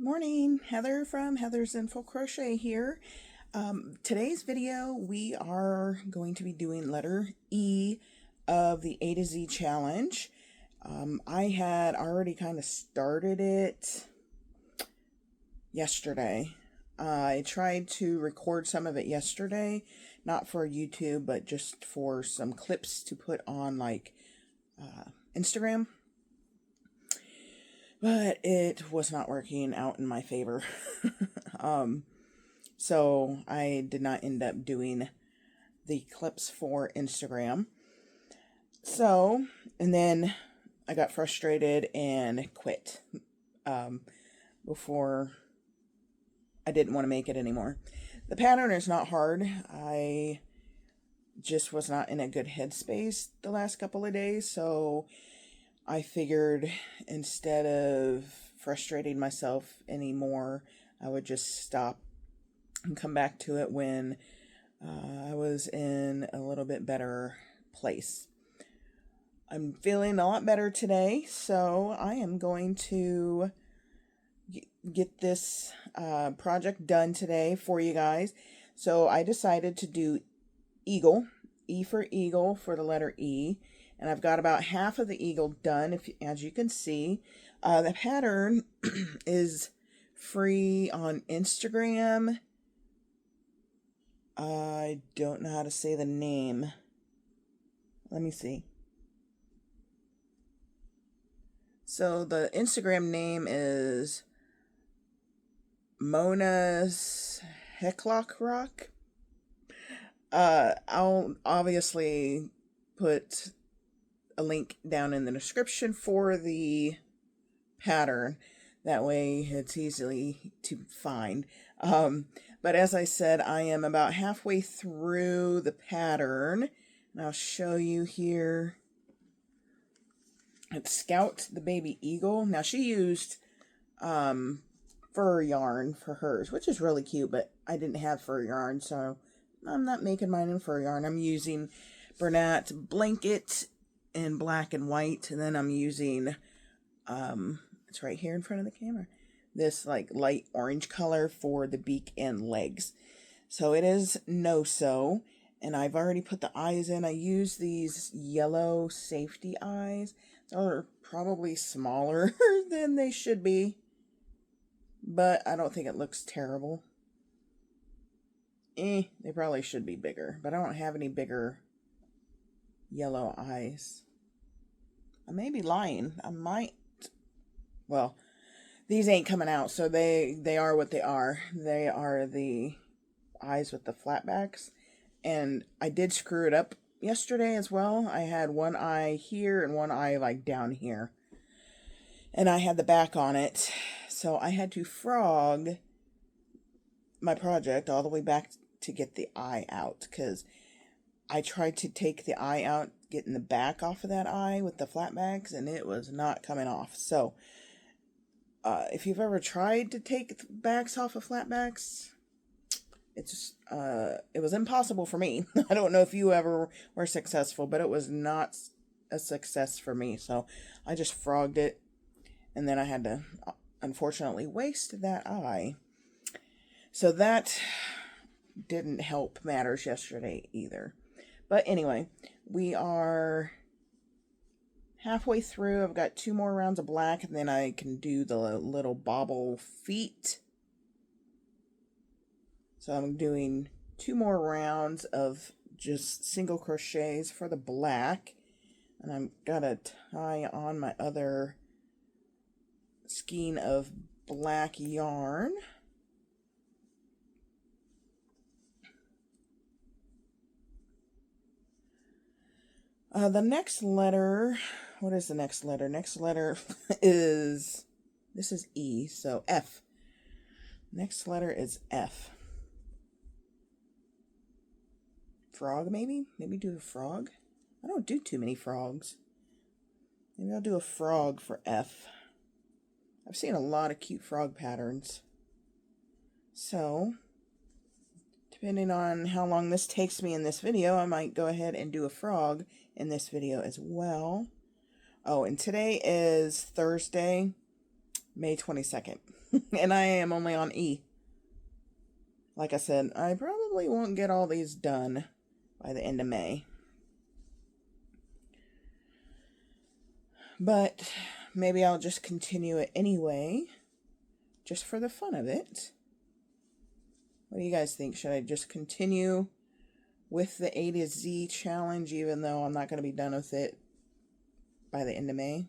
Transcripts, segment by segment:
Morning, Heather from Heather's Info Crochet here. Today's video we are going to be doing letter E of the A to Z challenge. I had already kind of started it yesterday. I tried to record some of it yesterday, not for YouTube, but just for some clips to put on like Instagram. But it was not working out in my favor. So I did not end up doing the clips for Instagram. So, and then I got frustrated and quit before I didn't want to make it anymore. The pattern is not hard. I just was not in a good headspace the last couple of days, so I figured instead of frustrating myself anymore, I would just stop and come back to it when I was in a little bit better place. I'm feeling a lot better today, so I am going to get this project done today for you guys. So I decided to do eagle, E for eagle for the letter E. And I've got about half of the eagle done, as you can see. The pattern is free on Instagram. I don't know how to say the name. Let me see. So the Instagram name is Mona's Hecklock Rock. I'll obviously put a link down in the description for the pattern. That way it's easily to find. But as I said, I am about halfway through the pattern. And I'll show you here. It's Scout the baby eagle. Now she used fur yarn for hers, which is really cute, but I didn't have fur yarn, so I'm not making mine in fur yarn. I'm using Bernat blanket in black and white, and then I'm using it's right here in front of the camera, this like light orange color for the beak and legs. So it is no-sew, and I've already put the eyes in. I use these yellow safety eyes. They're probably smaller than they should be, but I don't think it looks terrible. They probably should be bigger, but I don't have any bigger yellow eyes. I may be lying. I might. Well, these ain't coming out, so they are what they are. They are the eyes with the flat backs. And I did screw it up yesterday as well. I had one eye here and one eye like down here. And I had the back on it. So I had to frog my project all the way back to get the eye out, because I tried to take the eye out, getting the back off of that eye with the flat backs, and it was not coming off. So if you've ever tried to take the backs off of flat backs, it's it was impossible for me. I don't know if you ever were successful, but it was not a success for me. So I just frogged it, and then I had to unfortunately waste that eye. So that didn't help matters yesterday either. But anyway, we are halfway through. I've got 2 more rounds of black, and then I can do the little bobble feet. So I'm doing 2 more rounds of just single crochets for the black. And I'm gonna tie on my other skein of black yarn. The next letter, what is the next letter? Next letter is, this is E, so F. Next letter is F. Frog, maybe? Maybe do a frog? I don't do too many frogs. Maybe I'll do a frog for F. I've seen a lot of cute frog patterns. So, depending on how long this takes me in this video, I might go ahead and do a frog in this video as well. Oh, and today is Thursday. May 22nd. And I am only on E. Like I said, I probably won't get all these done by the end of May. But maybe I'll just continue it anyway, just for the fun of it. What do you guys think? Should I just continue with the A to Z challenge, even though I'm not going to be done with it by the end of May?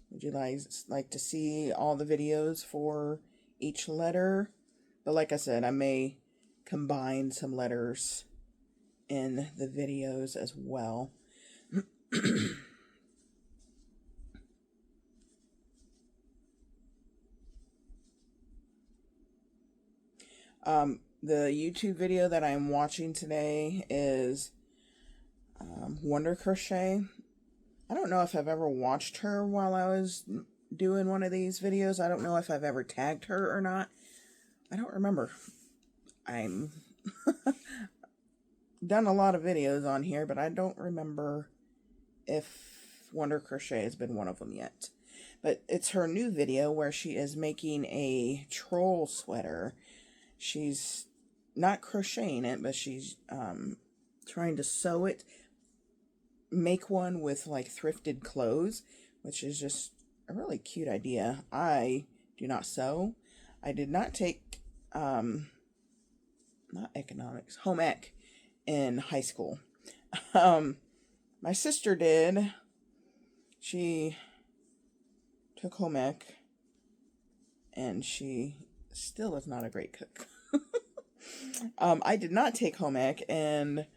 Would you guys like to see all the videos for each letter? But like I said, I may combine some letters in the videos as well. The YouTube video that I'm watching today is Wonder Crochet. I don't know if I've ever watched her while I was doing one of these videos. I don't know if I've ever tagged her or not. I don't remember. I'm done a lot of videos on here, but I don't remember if Wonder Crochet has been one of them yet. But it's her new video where she is making a troll sweater. She's not crocheting it, but she's trying to sew it. Make one with like thrifted clothes, which is just a really cute idea. I do not sew. I did not take not economics, home ec in high school. My sister did. She took home ec, and she still is not a great cook. I did not take home ec, and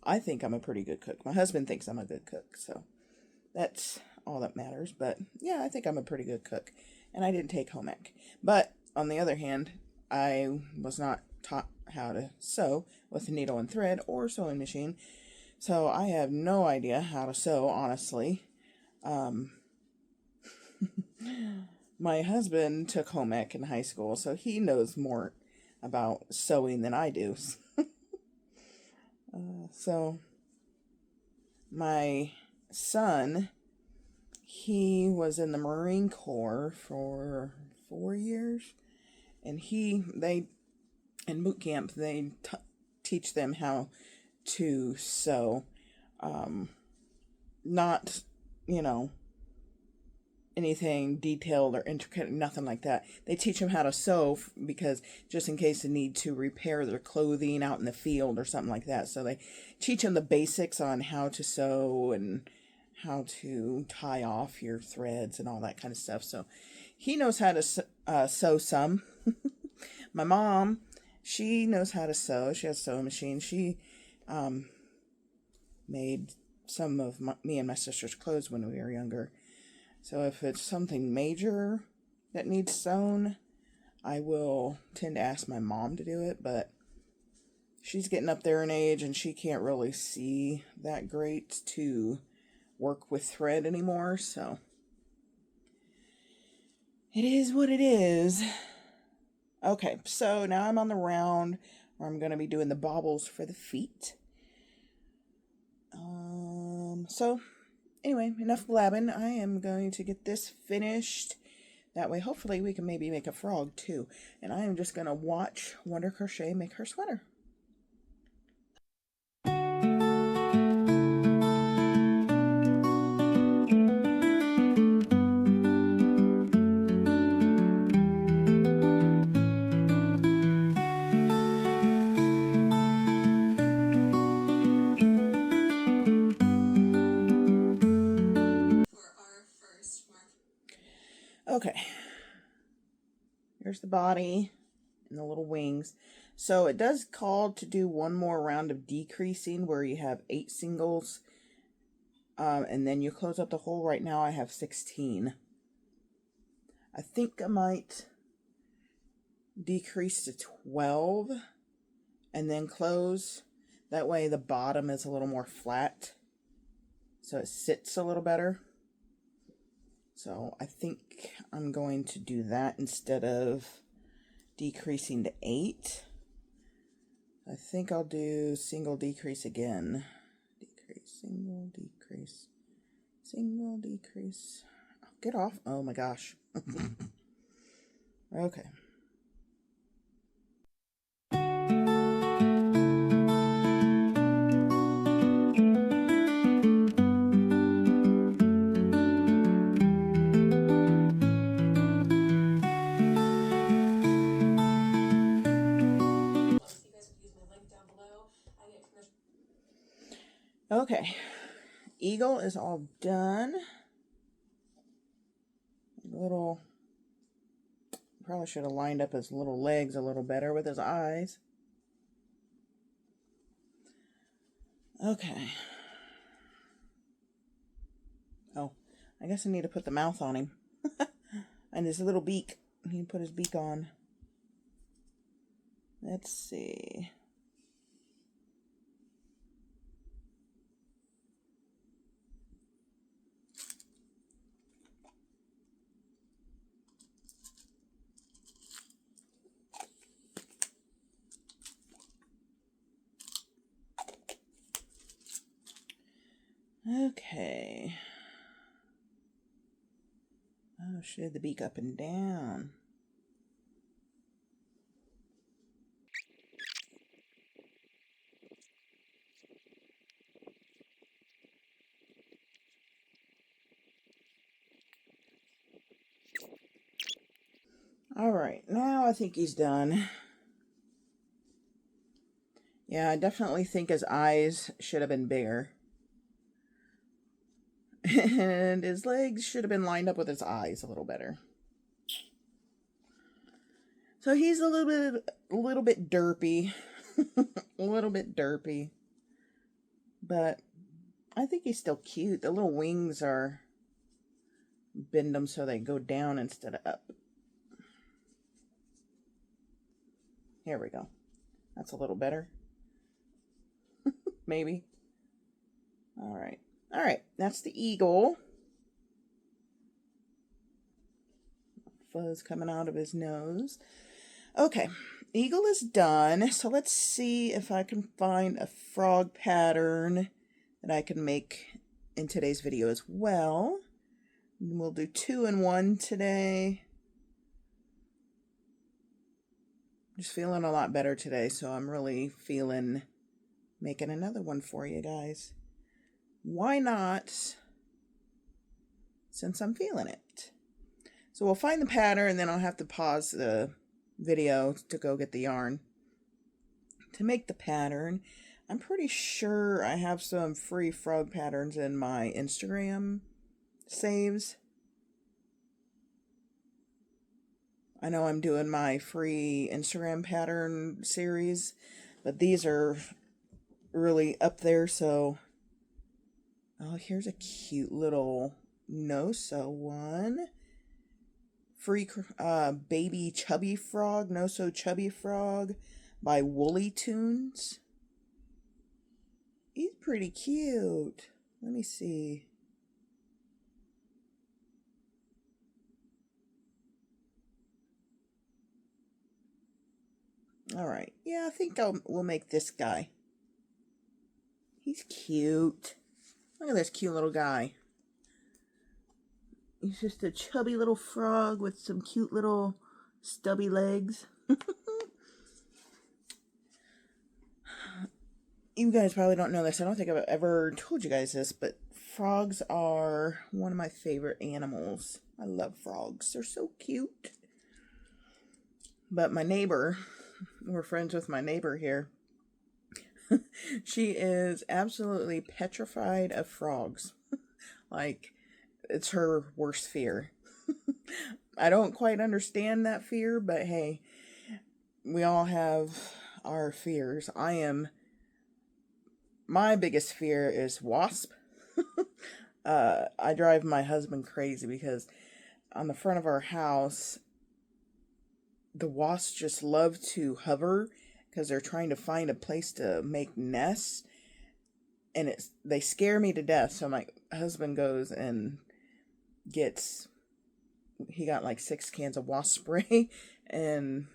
I think I'm a pretty good cook. My husband thinks I'm a good cook, so that's all that matters. But yeah, I think I'm a pretty good cook, and I didn't take home ec. But on the other hand, I was not taught how to sew with a needle and thread or sewing machine, so I have no idea how to sew, honestly. My husband took home ec in high school, so he knows more about sewing than I do. So my son, he was in the Marine Corps for 4 years, and in boot camp, they teach them how to sew. Not, anything detailed or intricate, nothing like that. They teach them how to sew because just in case they need to repair their clothing out in the field or something like that. So they teach them the basics on how to sew and how to tie off your threads and all that kind of stuff. So he knows how to sew some. My mom, she knows how to sew. She has a sewing machine. She made some of me and my sister's clothes when we were younger. So if it's something major that needs sewn, I will tend to ask my mom to do it, but she's getting up there in age and she can't really see that great to work with thread anymore, so it is what it is. Okay, so now I'm on the round where I'm going to be doing the baubles for the feet. So anyway, enough blabbing. I am going to get this finished. That way, hopefully, we can maybe make a frog, too. And I am just going to watch Wonder Crochet make her sweater. Okay, here's the body and the little wings. So it does call to do one more round of decreasing where you have 8 singles and then you close up the hole. Right now I have 16. I think I might decrease to 12 and then close. That way the bottom is a little more flat, so it sits a little better. So I think I'm going to do that instead of decreasing to 8. I think I'll do single decrease again. Decrease, single decrease, single decrease. Oh, get off. Oh my gosh. Okay. Okay, eagle is all done. Little, probably should have lined up his little legs a little better with his eyes. Okay. Oh, I guess I need to put the mouth on him. And his little beak. He can put his beak on. Let's see. Okay. Oh, shit, the beak up and down. All right, now I think he's done. Yeah, I definitely think his eyes should have been bigger. And his legs should have been lined up with his eyes a little better. So he's a little bit derpy. A little bit derpy. But I think he's still cute. The little wings are, bend them so they go down instead of up. Here we go. That's a little better. Maybe. All right. All right. That's the eagle. Fuzz coming out of his nose. Okay. Eagle is done. So let's see if I can find a frog pattern that I can make in today's video as well. We'll do 2 in 1 today. Just feeling a lot better today, so I'm really feeling making another one for you guys. Why not, since I'm feeling it? So we'll find the pattern, and then I'll have to pause the video to go get the yarn to make the pattern. I'm pretty sure I have some free frog patterns in my Instagram saves. I know I'm doing my free Instagram pattern series, but these are really up there, so... Oh, here's a cute little no-sew one. Free baby chubby frog, no-sew chubby frog by Woolly Tunes. He's pretty cute. Let me see. All right. Yeah, I think we'll make this guy. He's cute. Look at this cute little guy. He's just a chubby little frog with some cute little stubby legs. You guys probably don't know this. I don't think I've ever told you guys this, but frogs are one of my favorite animals. I love frogs. They're so cute. But my neighbor, we're friends with my neighbor here. She is absolutely petrified of frogs. Like, it's her worst fear. I don't quite understand that fear, but hey, we all have our fears. My biggest fear is wasp. I drive my husband crazy because on the front of our house, the wasps just love to hover because they're trying to find a place to make nests, and they scare me to death. So my husband goes and he got like 6 cans of wasp spray, and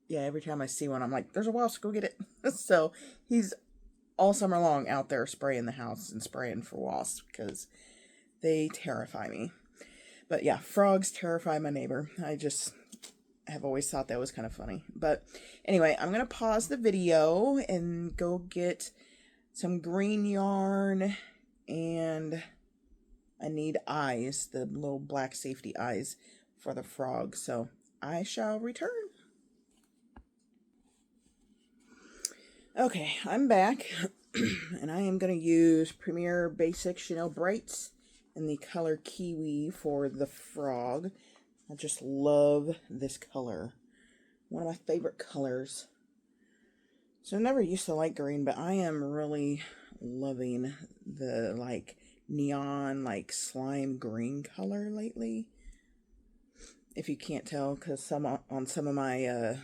yeah, every time I see one, I'm like, there's a wasp, go get it. So he's all summer long out there spraying the house and spraying for wasps because they terrify me. But yeah, frogs terrify my neighbor. have always thought that was kind of funny. But anyway, I'm going to pause the video and go get some green yarn, and I need eyes, the little black safety eyes for the frog. So I shall return. Okay, I'm back. And I am going to use Premier Basic Chanel Brights in the color Kiwi for the frog. I just love this color. One of my favorite colors. So I never used to like green, but I am really loving the like neon, like slime green color lately. If you can't tell, because on some of my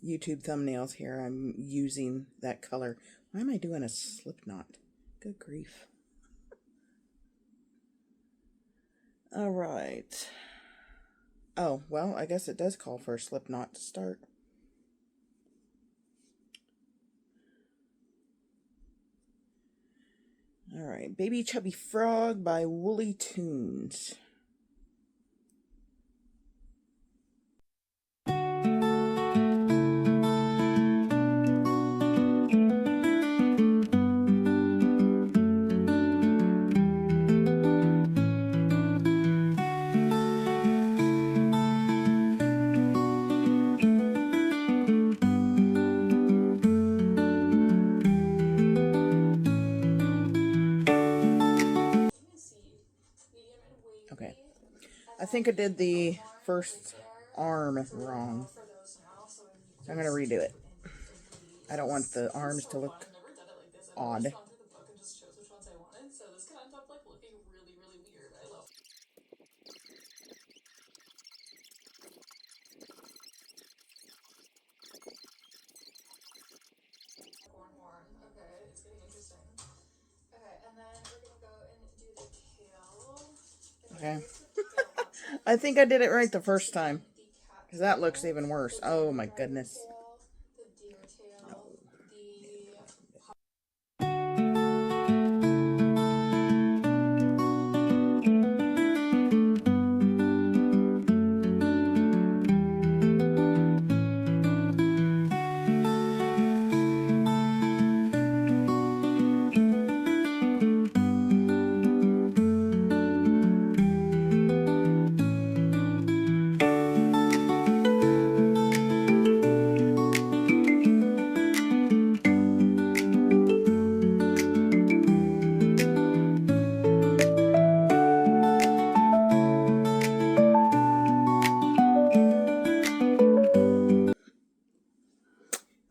YouTube thumbnails here, I'm using that color. Why am I doing a slip knot? Good grief. All right. Oh, well, I guess it does call for a slip knot to start. All right, Baby Chubby Frog by Woolly Tunes. Okay, I think I did the first arm wrong. I'm going to redo it. I don't want the arms to look odd. Okay. I think I did it right the first time. Because that looks even worse. Oh my goodness.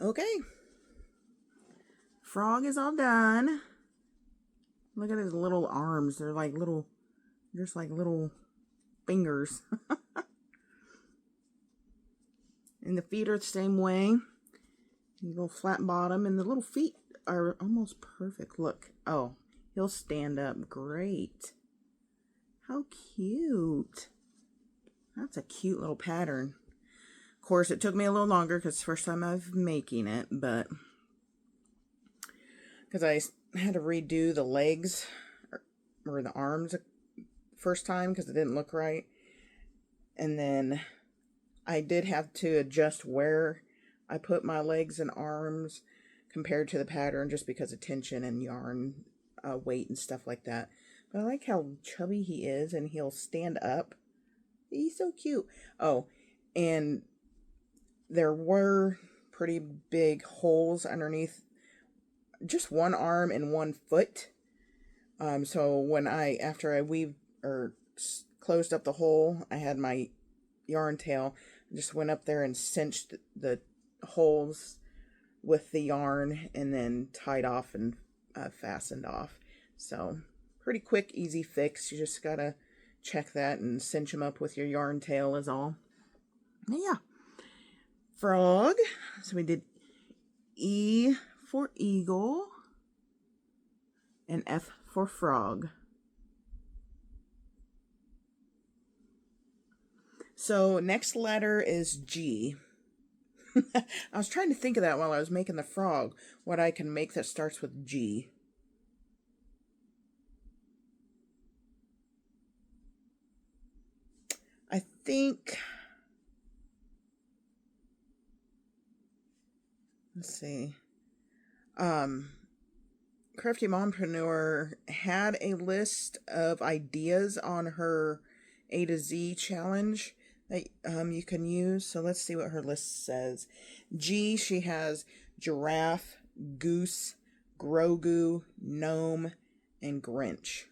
Okay. Frog is all done. Look at his little arms. They're like little, just like little fingers. And the feet are the same way. Little flat bottom, and the little feet are almost perfect. Look. Oh, he'll stand up. Great. How cute. That's a cute little pattern. Of course, it took me a little longer because it's the first time I've making it, but because I had to redo the legs or the arms first time because it didn't look right. And then I did have to adjust where I put my legs and arms compared to the pattern just because of tension and yarn weight and stuff like that. But I like how chubby he is, and he'll stand up. He's so cute. Oh, and there were pretty big holes underneath just one arm and one foot. So when after I weaved or closed up the hole, I had my yarn tail. I just went up there and cinched the holes with the yarn and then tied off and fastened off. So pretty quick, easy fix. You just gotta check that and cinch them up with your yarn tail is all. Yeah. Frog. So we did E for eagle and F for frog. So next letter is G. I was trying to think of that while I was making the frog, what I can make that starts with G. I think let's see. Crafty Mompreneur had a list of ideas on her A to Z challenge that you can use. So let's see what her list says. G, she has giraffe, goose, Grogu, gnome, and Grinch.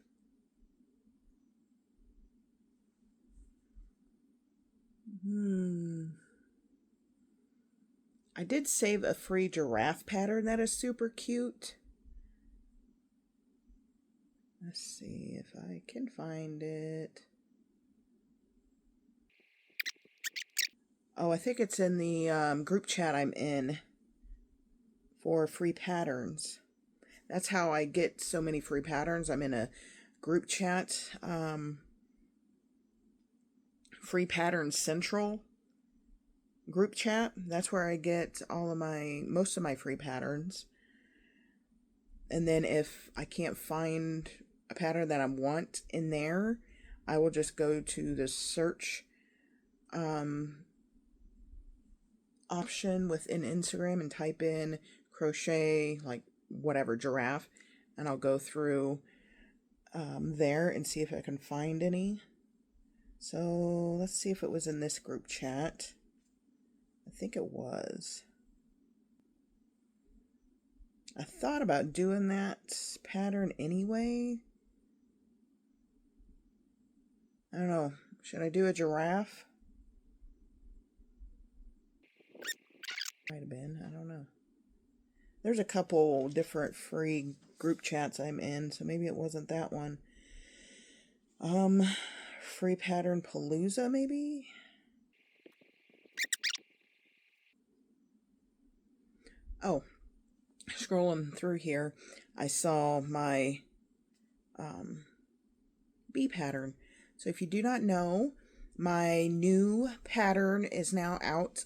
I did save a free giraffe pattern that is super cute. Let's see if I can find it. Oh, I think it's in the group chat I'm in for free patterns. That's how I get so many free patterns. I'm in a group chat, Free Pattern Central group chat. That's where I get most of my free patterns. And then if I can't find a pattern that I want in there, I will just go to the search option within Instagram and type in crochet, like whatever, giraffe, and I'll go through there and see if I can find any. So let's see if it was in this group chat. I think it was. I thought about doing that pattern anyway. I don't know. Should I do a giraffe? Might have been. I don't know. There's a couple different free group chats I'm in, so maybe it wasn't that one. Free Pattern Palooza, maybe? Oh, scrolling through here, I saw my bee pattern. So if you do not know, my new pattern is now out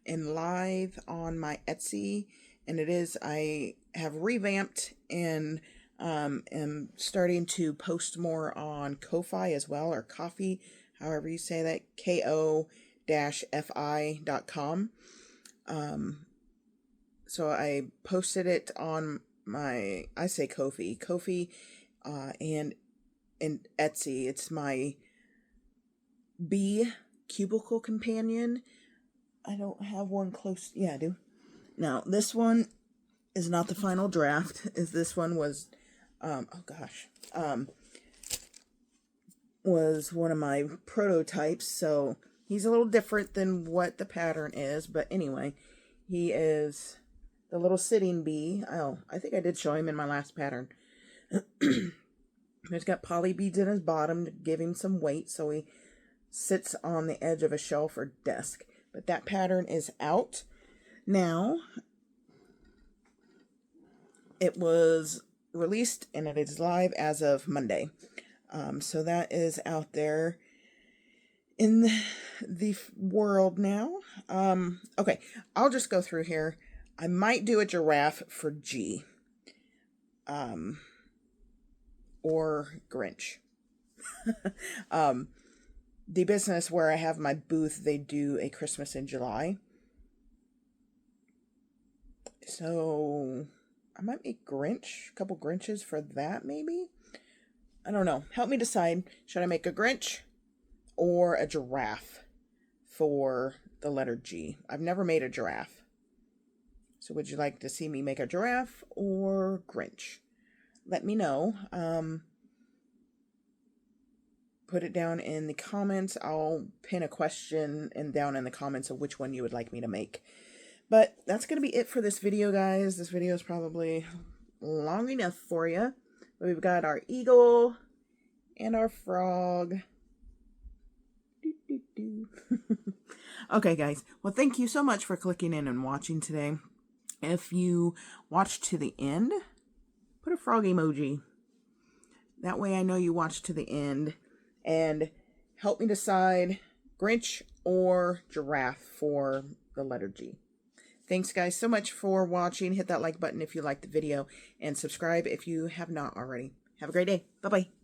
and live on my Etsy, and I have revamped and am starting to post more on Ko-fi as well, or Ko-fi, however you say that, ko-fi.com. So I posted it on I say Ko-fi, and Etsy. It's my bee cubicle companion. I don't have one close. Yeah, I do. Now, this one is not the final draft. This one was, was one of my prototypes. So he's a little different than what the pattern is. But anyway, he is the little sitting bee. Oh, I think I did show him in my last pattern. He's got poly beads in his bottom to give him some weight, so he sits on the edge of a shelf or desk. But that pattern is out now. It was released and it is live as of Monday. So that is out there in the world now. Okay, I'll just go through here. I might do a giraffe for G. Or Grinch. The business where I have my booth, they do a Christmas in July. So I might make Grinch, a couple Grinches for that maybe. I don't know. Help me decide. Should I make a Grinch or a giraffe for the letter G? I've never made a giraffe. So would you like to see me make a giraffe or Grinch? Let me know. Put it down in the comments. I'll pin a question down in the comments of which one you would like me to make. But that's going to be it for this video, guys. This video is probably long enough for you. But we've got our eagle and our frog. Okay, guys. Well, thank you so much for clicking in and watching today. If you watched to the end, put a frog emoji. That way I know you watched to the end. And help me decide Grinch or giraffe for the letter G. Thanks, guys, so much for watching. Hit that like button if you liked the video. And subscribe if you have not already. Have a great day. Bye-bye.